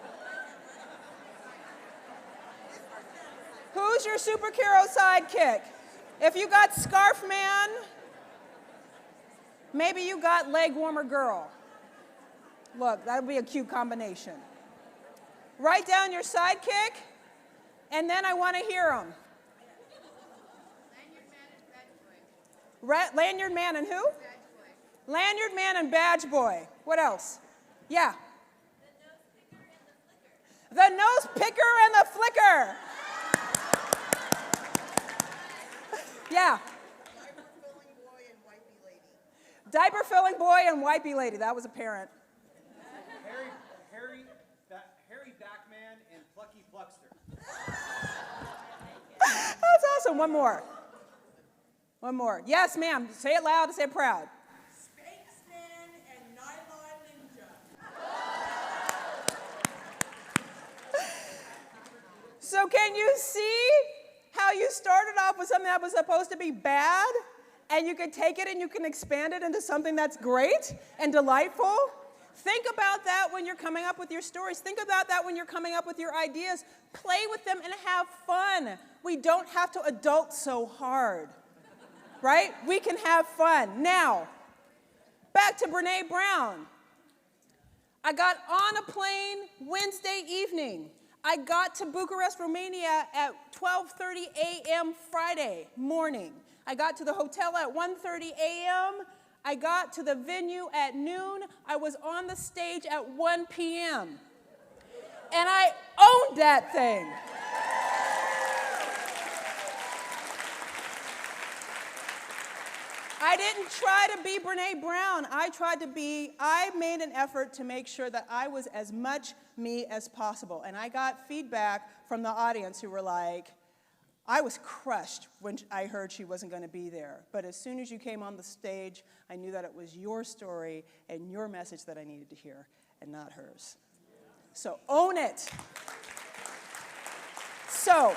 Who's your superhero sidekick? If you got Scarf Man, maybe you got Leg Warmer Girl. Look, that would be a cute combination. Write down your sidekick, and then I want to hear them. Lanyard Man and who? Lanyard Man and Badge Boy. What else? Yeah. The nose picker and the flicker. Yeah. Diaper filling boy and wipey lady. That was apparent. Harry Backman and Plucky Pluckster. That's awesome. One more. One more. Yes, ma'am. Say it loud and say it proud. Spaceman and Nylon Ninja. So can you see how you started off with something that was supposed to be bad, and you can take it and you can expand it into something that's great and delightful? Think about that when you're coming up with your stories. Think about that when you're coming up with your ideas. Play with them and have fun. We don't have to adult so hard, right? We can have fun. Now, back to Brene Brown. I got on a plane Wednesday evening. I got to Bucharest, Romania at 12:30 a.m. Friday morning. I got to the hotel at 1:30 a.m. I got to the venue at noon. I was on the stage at 1 p.m. And I owned that thing. I didn't try to be Brene Brown. I made an effort to make sure that I was as much me as possible. And I got feedback from the audience who were like, I was crushed when I heard she wasn't going to be there. But as soon as you came on the stage, I knew that it was your story and your message that I needed to hear, and not hers. So own it. So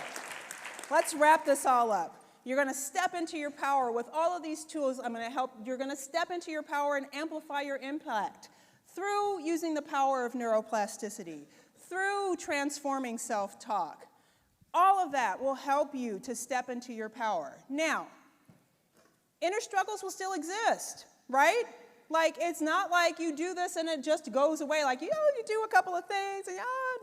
let's wrap this all up. You're going to step into your power with all of these tools. I'm going to help. You're going to step into your power and amplify your impact through using the power of neuroplasticity, through transforming self-talk. All of that will help you to step into your power. Now, inner struggles will still exist, right? Like, it's not like you do this and it just goes away. Like, you do a couple of things and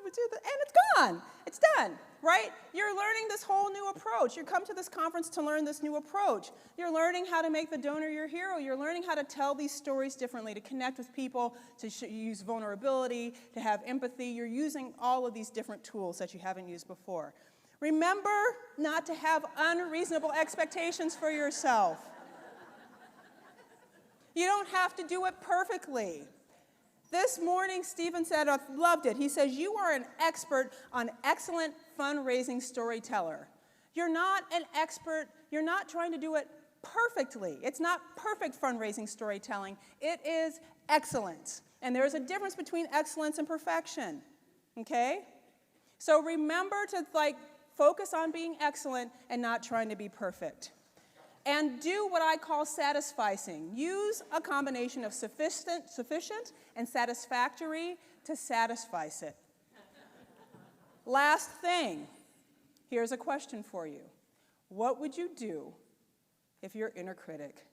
it's gone. It's done, right? You're learning this whole new approach. You come to this conference to learn this new approach. You're learning how to make the donor your hero. You're learning how to tell these stories differently, to connect with people, to use vulnerability, to have empathy. You're using all of these different tools that you haven't used before. Remember not to have unreasonable expectations for yourself. You don't have to do it perfectly. This morning, Stephen said, I loved it. He says, you are an expert on excellent fundraising storyteller. You're not an expert. You're not trying to do it perfectly. It's not perfect fundraising storytelling. It is excellence. And there's a difference between excellence and perfection, okay? So remember to focus on being excellent and not trying to be perfect. And do what I call satisficing. Use a combination of sufficient and satisfactory to satisfy it. Last thing, here's a question for you. What would you do if your inner critic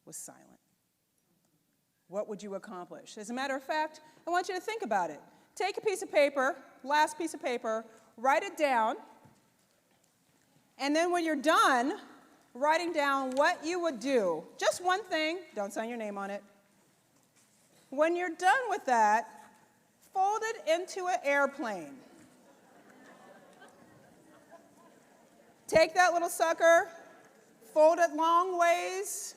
was silent? What would you accomplish? As a matter of fact, I want you to think about it. Take a piece of paper, last piece of paper, write it down, and then when you're done writing down what you would do, just one thing, don't sign your name on it. When you're done with that, fold it into an airplane. Take that little sucker, fold it long ways,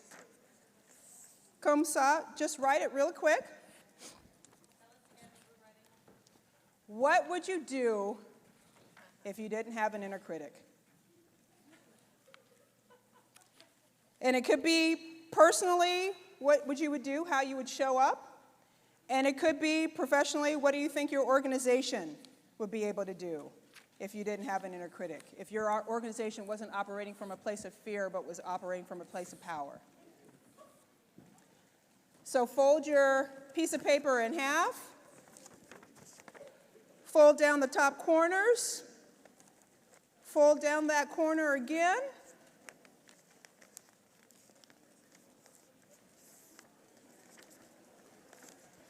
comme ça, just write it real quick. What would you do if you didn't have an inner critic? And it could be personally what you would do, how you would show up. And it could be professionally, what do you think your organization would be able to do if you didn't have an inner critic? If your organization wasn't operating from a place of fear, but was operating from a place of power. So fold your piece of paper in half. Fold down the top corners. Fold down that corner again.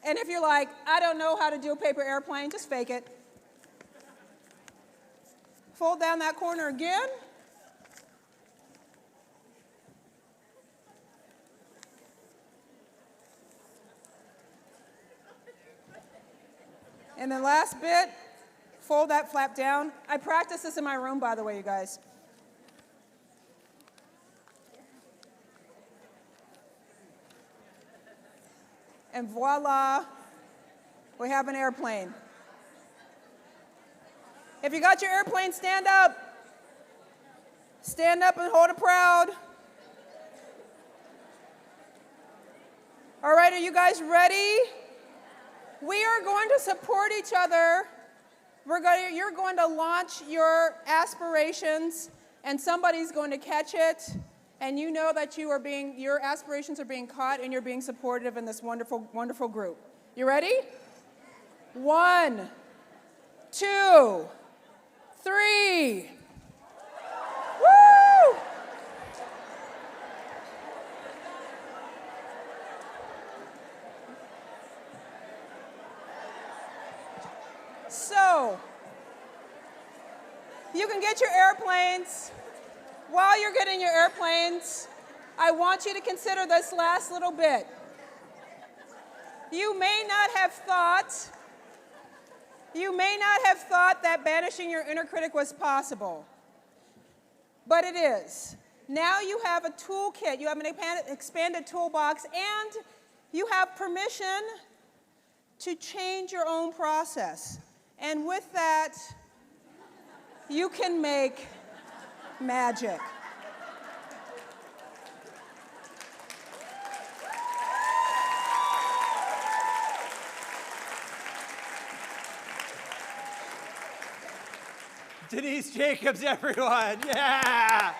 And if you're like, I don't know how to do a paper airplane, just fake it. Fold down that corner again. And then last bit, fold that flap down. I practice this in my room, by the way, you guys. And voila, we have an airplane. If you got your airplane, stand up. Stand up and hold it proud. All right, are you guys ready? We are going to support each other. You're going to launch your aspirations, and somebody's going to catch it. And you know that your aspirations are being caught and you're being supportive in this wonderful, wonderful group. You ready? 1, 2, 3. Woo! So, you can get your airplanes. While you're getting your airplanes, I want you to consider this last little bit. You may not have thought that banishing your inner critic was possible, but it is. Now you have a toolkit, you have an expanded toolbox, and you have permission to change your own process. And with that, you can make magic. Denise Jacobs, everyone. Yeah.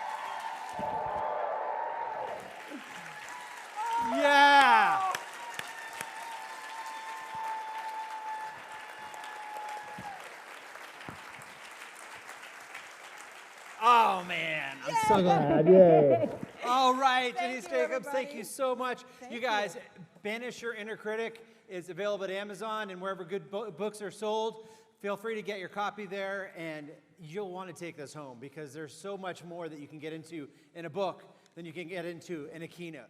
so glad. Yay. All right, Denise Jacobs, thank you so much. You guys, Banish Your Inner Critic is available at Amazon and wherever good books are sold. Feel free to get your copy there, and you'll want to take this home because there's so much more that you can get into in a book than you can get into in a keynote.